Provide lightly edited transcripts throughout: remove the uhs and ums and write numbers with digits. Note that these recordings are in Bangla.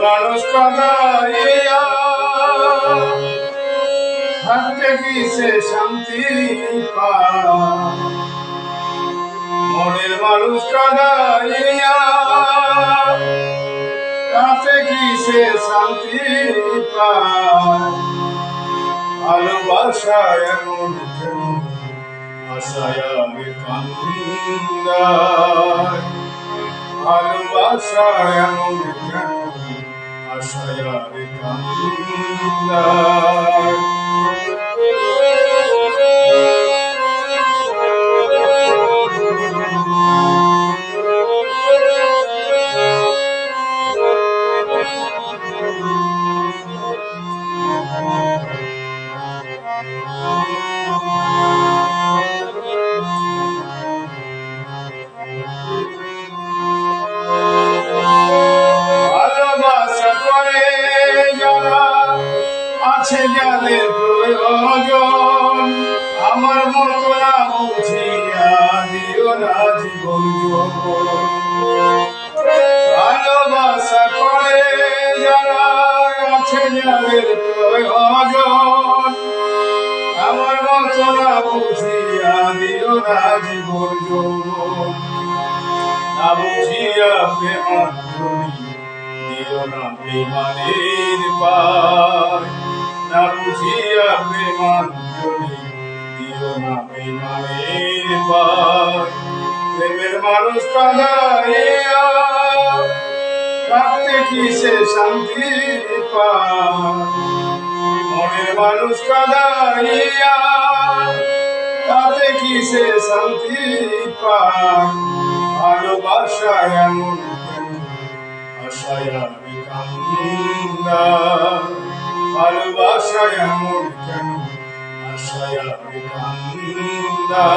মানুষ কাঁদাইয়া থাকতে কি সে শান্তি পায়? মনের মানুষ কাঁদাইয়া তাতে কি সে শান্তি পায়? ভালোবাসা এমন কেন আশায় আমি কান্দায়? ভালোবাসা এমন কেন আশায় আমি কান্দায়? ভালোবাসা করে যারা আছে যাদের প্রয়োজন, আমার মতো না বুঝিয়া দিও না জীবন যৌবন। ভালোবাসা করে যারা আছে যাদের প্রয়োজন, আমার মতো না বুঝিয়া দিও না জীবন যৌবন। না বুঝিয়া প্রেমাঞ্জলি দিও না বেমানের পায়। না বুঝিয়া প্রেমাঞ্জলি দিও না বেমানের পায়। প্রেমের মানুষ কাঁদাইয়া থাকতে কি সে শান্তি পায়? মনের মানুষ কাঁদাইয়া তাতে কি সে শান্তি পায়? ভালোবাসা এমন কেন আশায় আমি কান্দায়? ভালোবাসা এমন কেন আশায় আমি কান্দায়?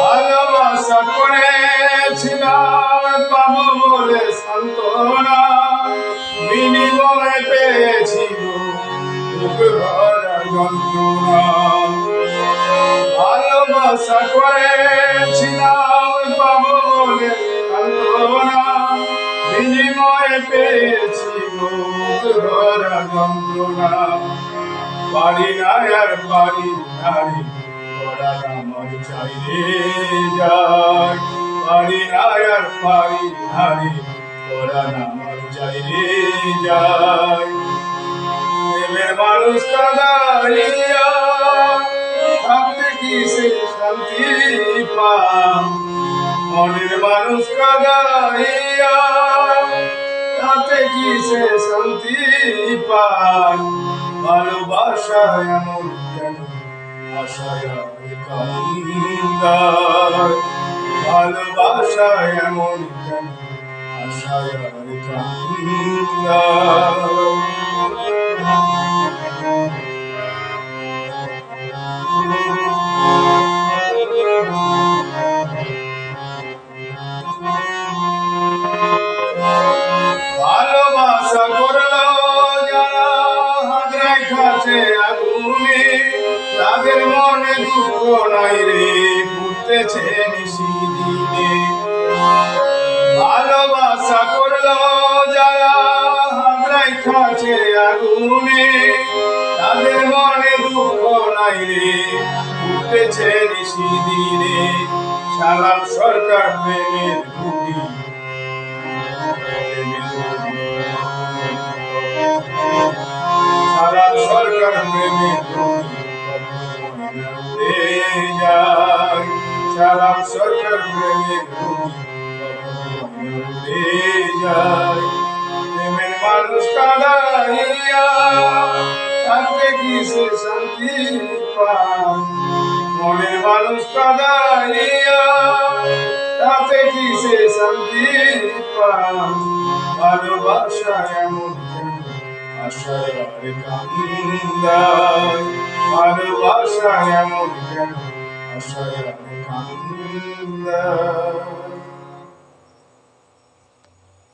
ভালোবাসা করেছিলাম পাবো বলে সান্ত্বনা, বিনিময়ে পেয়েছি বুক ভরা যন্ত্রণা। ভালোবাসা করেছিলাম পাবো বলে সান্ত্বনা, বিনিময়ে পেয়েছি বুক ভরা যন্ত্রণা। পারি না আর পারি নারী পরাণ আমার চাইলে যায়। পারি না আর পারি নারী পরাণ আমার চাইলে যায়। প্রেমের মানুষ কাঁদাইয়া থাকতে কি সে শান্তি পায়? মনের মানুষ কাঁদাইয়া তাতে কি সে শান্তি পায়? ভালোবাসা এমন কেন আশায় আমি কান্দায়? ভালোবাসা এমন কেন আশায় আমি কান্দায়? ভালোবাসা করলো যারা হাত রেখাছে আগুনে, তাদের মনে দুঃখ নাই রে ফুটতেছে নিশিদিনে। ভালোবাসা করলো যারা হাত রেখাছে আগুনে, তাদের মনে দুঃখ নাই রে ফুটতেছে নিশিদিনে। সালাম সরকার প্রেমের রুটি, সালাম সরকার প্রেমের রুটি উড়ে যায়। সালাম সরকার প্রেমের রুটি উড়ে যায়। প্রেমের মানুষ কাঁদাইয়া থাকতে কি সে শান্তি পায়? মনের মানুষ কাঁদাইয়া তাতে কি সে শান্তি পায়? ভালোবাসা এমন কেন আশায় আমি কান্দায়? ভালোবাসা এমন কেন আশায় আমি কান্দায়?